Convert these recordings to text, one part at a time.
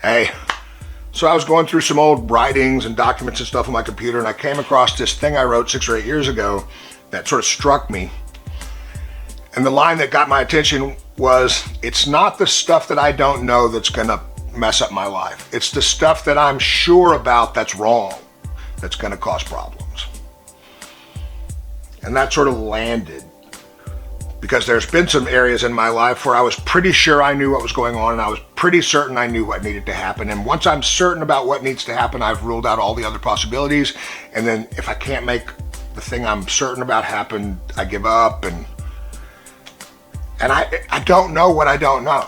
Hey, so I was going through some old writings and documents and stuff on my computer, and I came across this thing I wrote 6 or 8 years ago that sort of struck me. And the line that got my attention was, it's not the stuff that I don't know that's gonna mess up my life. It's the stuff that I'm sure about that's wrong that's gonna cause problems. And that sort of landed, because there's been some areas in my life where I was pretty sure I knew what was going on, and I was pretty certain I knew what needed to happen. And once I'm certain about what needs to happen, I've ruled out all the other possibilities. And then if I can't make the thing I'm certain about happen, I give up. And I don't know what I don't know.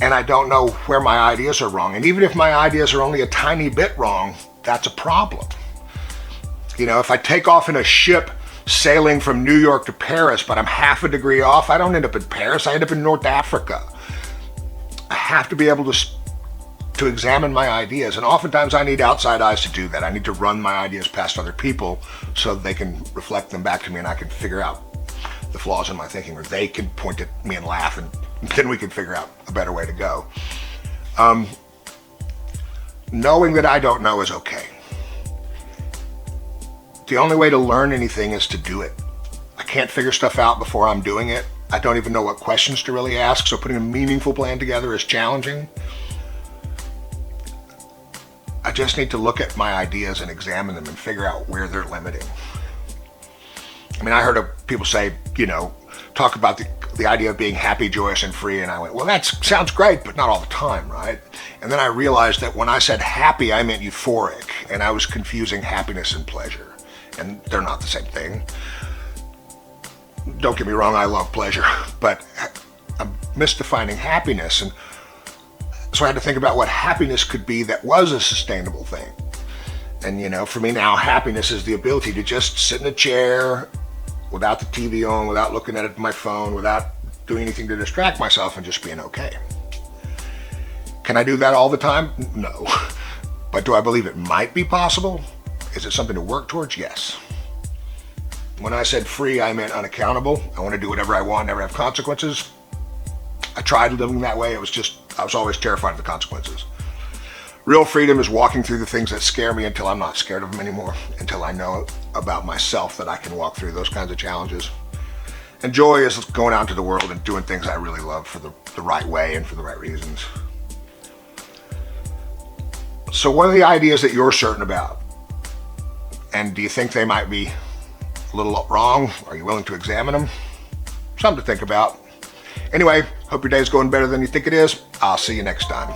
And I don't know where my ideas are wrong. And even if my ideas are only a tiny bit wrong, that's a problem. You know, if I take off in a ship sailing from New York to Paris, but I'm half a degree off, I don't end up in Paris, I end up in North Africa. I have to be able to examine my ideas, and oftentimes I need outside eyes to do that. I need to run my ideas past other people so they can reflect them back to me, and I can figure out the flaws in my thinking, or they can point at me and laugh, and then we can figure out a better way to go. Knowing that I don't know is okay. The only way to learn anything is to do it. I can't figure stuff out before I'm doing it. I don't even know what questions to really ask, so putting a meaningful plan together is challenging. I just need to look at my ideas and examine them and figure out where they're limiting. I mean, I heard people say, you know, talk about the idea of being happy, joyous, and free, and I went, well, that sounds great, but not all the time, right? And then I realized that when I said happy, I meant euphoric, and I was confusing happiness and pleasure. And they're not the same thing. Don't get me wrong, I love pleasure, but I'm misdefining happiness. And so I had to think about what happiness could be that was a sustainable thing. And you know, for me now, happiness is the ability to just sit in a chair without the TV on, without looking at my phone, without doing anything to distract myself, and just being okay. Can I do that all the time? No. But do I believe it might be possible? Is it something to work towards? Yes. When I said free, I meant unaccountable. I want to do whatever I want, never have consequences. I tried living that way. I was always terrified of the consequences. Real freedom is walking through the things that scare me until I'm not scared of them anymore, until I know about myself that I can walk through those kinds of challenges. And joy is going out into the world and doing things I really love for the right way and for the right reasons. So what are the ideas that you're certain about? And do you think they might be a little wrong? Are you willing to examine them? Something to think about. Anyway, hope your day's going better than you think it is. I'll see you next time.